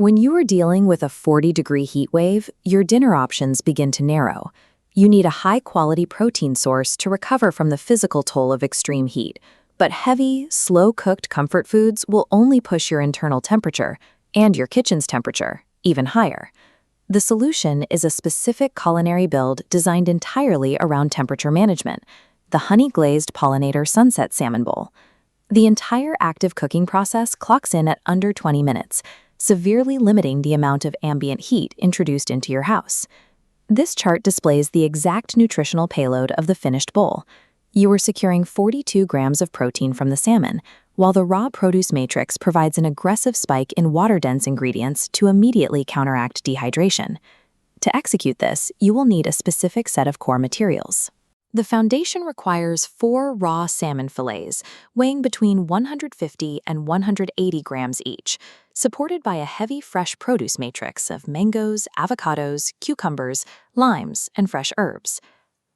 When you are dealing with a 40-degree heat wave, your dinner options begin to narrow. You need a high-quality protein source to recover from the physical toll of extreme heat, but heavy, slow-cooked comfort foods will only push your internal temperature, and your kitchen's temperature, even higher. The solution is a specific culinary build designed entirely around temperature management, the honey-glazed Pollinator Sunset Salmon Bowl. The entire active cooking process clocks in at under 20 minutes, severely limiting the amount of ambient heat introduced into your house. This chart displays the exact nutritional payload of the finished bowl. You are securing 42 grams of protein from the salmon, while the raw produce matrix provides an aggressive spike in water-dense ingredients to immediately counteract dehydration. To execute this, you will need a specific set of core materials. The foundation requires 4 raw salmon fillets, weighing between 150 and 180 grams each, supported by a heavy fresh produce matrix of mangoes, avocados, cucumbers, limes, and fresh herbs.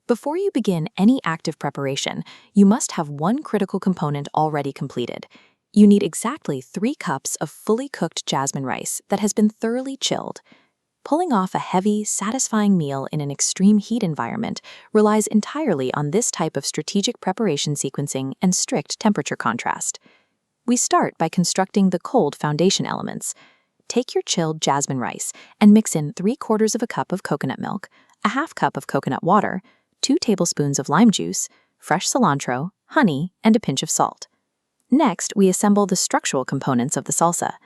Before you begin any active preparation, you must have one critical component already completed. You need exactly 3 cups of fully cooked jasmine rice that has been thoroughly chilled. Pulling off a heavy, satisfying meal in an extreme heat environment relies entirely on this type of strategic preparation sequencing and strict temperature contrast. We start by constructing the cold foundation elements. Take your chilled jasmine rice and mix in 3/4 of a cup of coconut milk, a half cup of coconut water, 2 tablespoons of lime juice, fresh cilantro, honey, and a pinch of salt. Next, we assemble the structural components of the salsa.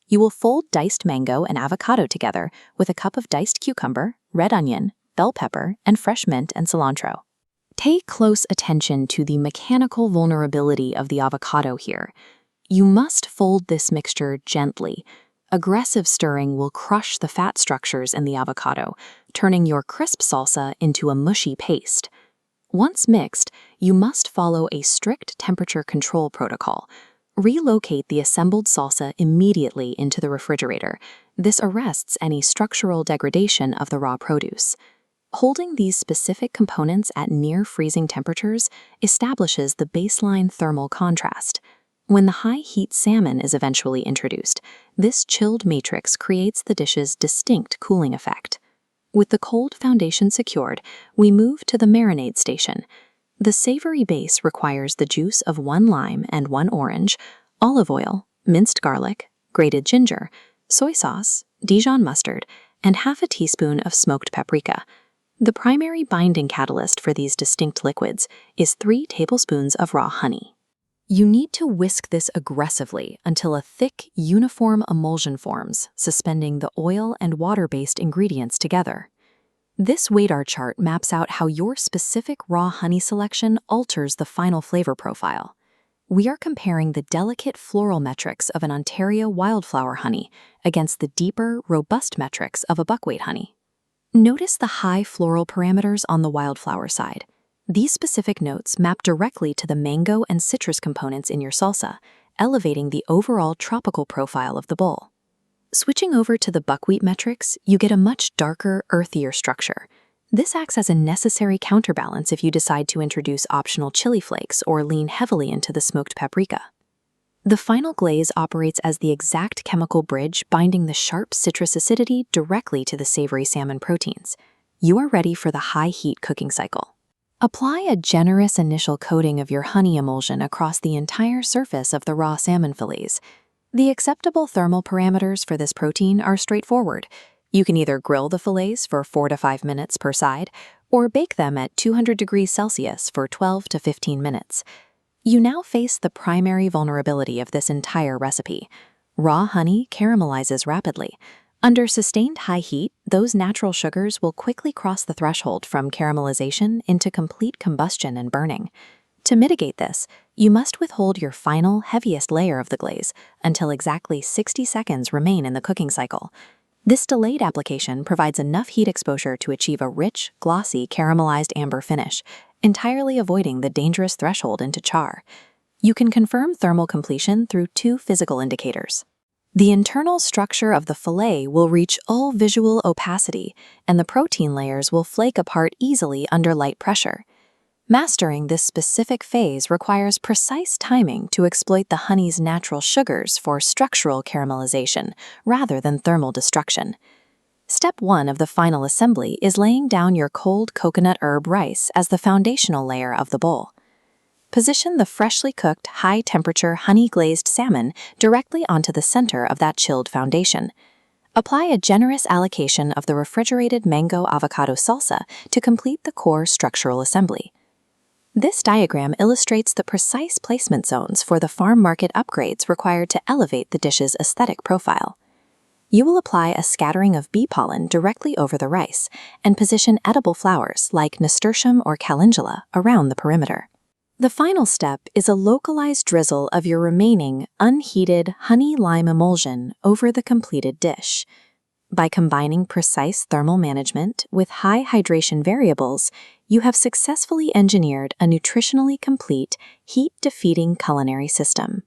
You will fold diced mango and avocado together with a cup of diced cucumber, red onion, bell pepper, and fresh mint and cilantro. Pay close attention to the mechanical vulnerability of the avocado here. You must fold this mixture gently. Aggressive stirring will crush the fat structures in the avocado, turning your crisp salsa into a mushy paste. Once mixed, you must follow a strict temperature control protocol. Relocate the assembled salsa immediately into the refrigerator. This arrests any structural degradation of the raw produce. Holding these specific components at near-freezing temperatures establishes the baseline thermal contrast. When the high-heat salmon is eventually introduced, this chilled matrix creates the dish's distinct cooling effect. With the cold foundation secured, we move to the marinade station. The savory base requires the juice of 1 lime and 1 orange, olive oil, minced garlic, grated ginger, soy sauce, Dijon mustard, and half a teaspoon of smoked paprika. The primary binding catalyst for these distinct liquids is 3 tablespoons of raw honey. You need to whisk this aggressively until a thick, uniform emulsion forms, suspending the oil and water-based ingredients together. This Wadar chart maps out how your specific raw honey selection alters the final flavor profile. We are comparing the delicate floral metrics of an Ontario wildflower honey against the deeper, robust metrics of a buckwheat honey. Notice the high floral parameters on the wildflower side. These specific notes map directly to the mango and citrus components in your salsa, elevating the overall tropical profile of the bowl. Switching over to the buckwheat metrics, you get a much darker, earthier structure. This acts as a necessary counterbalance if you decide to introduce optional chili flakes or lean heavily into the smoked paprika. The final glaze operates as the exact chemical bridge binding the sharp citrus acidity directly to the savory salmon proteins. You are ready for the high-heat cooking cycle. Apply a generous initial coating of your honey emulsion across the entire surface of the raw salmon fillets. The acceptable thermal parameters for this protein are straightforward. You can either grill the fillets for 4 to 5 minutes per side, or bake them at 200 degrees Celsius for 12 to 15 minutes. You now face the primary vulnerability of this entire recipe. Raw honey caramelizes rapidly. Under sustained high heat, those natural sugars will quickly cross the threshold from caramelization into complete combustion and burning. To mitigate this, you must withhold your final, heaviest layer of the glaze until exactly 60 seconds remain in the cooking cycle. This delayed application provides enough heat exposure to achieve a rich, glossy, caramelized amber finish, entirely avoiding the dangerous threshold into char. You can confirm thermal completion through 2 physical indicators. The internal structure of the fillet will reach all visual opacity, and the protein layers will flake apart easily under light pressure. Mastering this specific phase requires precise timing to exploit the honey's natural sugars for structural caramelization rather than thermal destruction. Step 1 of the final assembly is laying down your cold coconut herb rice as the foundational layer of the bowl. Position the freshly cooked, high-temperature, honey-glazed salmon directly onto the center of that chilled foundation. Apply a generous allocation of the refrigerated mango avocado salsa to complete the core structural assembly. This diagram illustrates the precise placement zones for the farm market upgrades required to elevate the dish's aesthetic profile. You will apply a scattering of bee pollen directly over the rice and position edible flowers like nasturtium or calendula around the perimeter. The final step is a localized drizzle of your remaining unheated honey-lime emulsion over the completed dish. By combining precise thermal management with high hydration variables, you have successfully engineered a nutritionally complete, heat-defeating culinary system.